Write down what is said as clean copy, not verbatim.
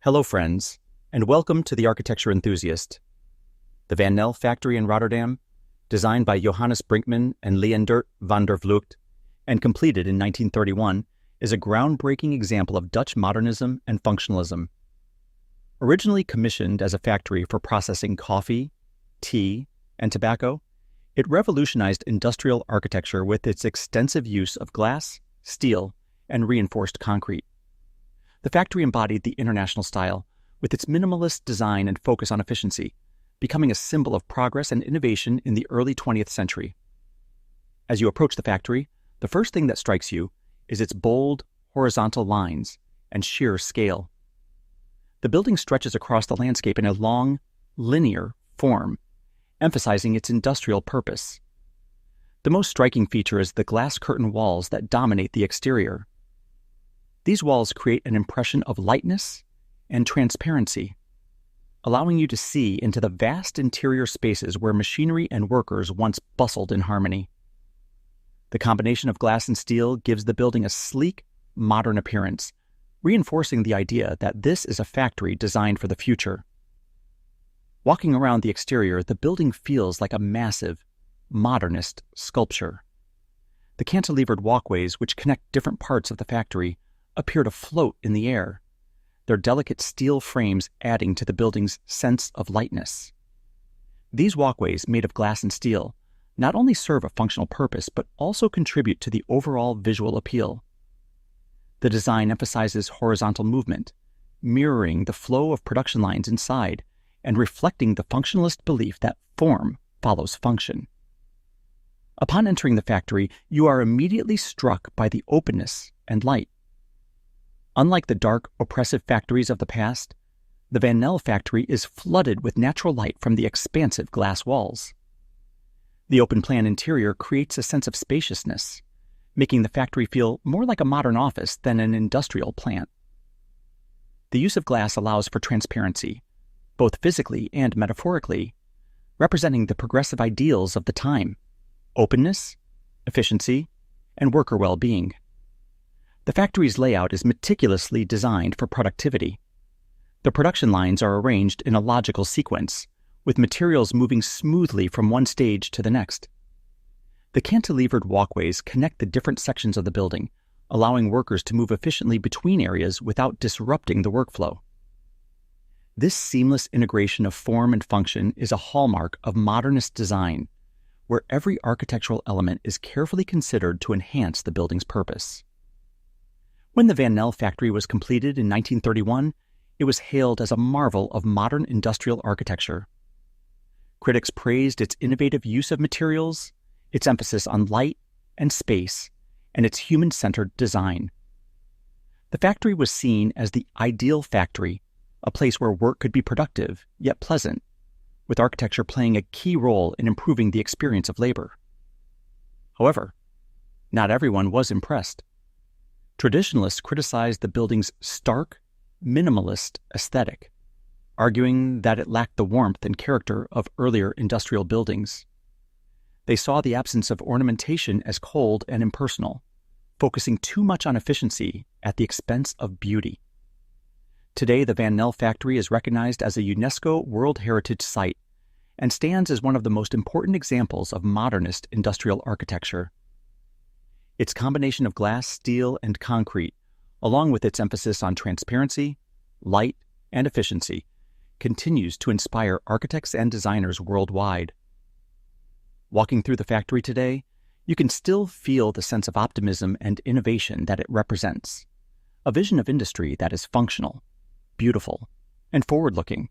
Hello, friends, and welcome to The Architecture Enthusiast. The Van Nelle Factory in Rotterdam, designed by Johannes Brinkman and Leendert van der Vlugt, and completed in 1931, is a groundbreaking example of Dutch modernism and functionalism. Originally commissioned as a factory for processing coffee, tea, and tobacco, it revolutionized industrial architecture with its extensive use of glass, steel, and reinforced concrete. The factory embodied the international style with its minimalist design and focus on efficiency, becoming a symbol of progress and innovation in the early 20th century. As you approach the factory, the first thing that strikes you is its bold, horizontal lines and sheer scale. The building stretches across the landscape in a long, linear form, emphasizing its industrial purpose. The most striking feature is the glass curtain walls that dominate the exterior. These walls create an impression of lightness and transparency, allowing you to see into the vast interior spaces where machinery and workers once bustled in harmony. The combination of glass and steel gives the building a sleek, modern appearance, reinforcing the idea that this is a factory designed for the future. Walking around the exterior, the building feels like a massive, modernist sculpture. The cantilevered walkways which connect different parts of the factory appear to float in the air, their delicate steel frames adding to the building's sense of lightness. These walkways, made of glass and steel, not only serve a functional purpose, but also contribute to the overall visual appeal. The design emphasizes horizontal movement, mirroring the flow of production lines inside and reflecting the functionalist belief that form follows function. Upon entering the factory, you are immediately struck by the openness and light. Unlike the dark, oppressive factories of the past, the Van Nelle factory is flooded with natural light from the expansive glass walls. The open-plan interior creates a sense of spaciousness, making the factory feel more like a modern office than an industrial plant. The use of glass allows for transparency, both physically and metaphorically, representing the progressive ideals of the time: openness, efficiency, and worker well-being. The factory's layout is meticulously designed for productivity. The production lines are arranged in a logical sequence, with materials moving smoothly from one stage to the next. The cantilevered walkways connect the different sections of the building, allowing workers to move efficiently between areas without disrupting the workflow. This seamless integration of form and function is a hallmark of modernist design, where every architectural element is carefully considered to enhance the building's purpose. When the Van Nelle factory was completed in 1931, it was hailed as a marvel of modern industrial architecture. Critics praised its innovative use of materials, its emphasis on light and space, and its human-centered design. The factory was seen as the ideal factory, a place where work could be productive yet pleasant, with architecture playing a key role in improving the experience of labor. However, not everyone was impressed. Traditionalists criticized the building's stark, minimalist aesthetic, arguing that it lacked the warmth and character of earlier industrial buildings. They saw the absence of ornamentation as cold and impersonal, focusing too much on efficiency at the expense of beauty. Today, the Van Nelle factory is recognized as a UNESCO World Heritage Site and stands as one of the most important examples of modernist industrial architecture. Its combination of glass, steel, and concrete, along with its emphasis on transparency, light, and efficiency, continues to inspire architects and designers worldwide. Walking through the factory today, you can still feel the sense of optimism and innovation that it represents, a vision of industry that is functional, beautiful, and forward-looking,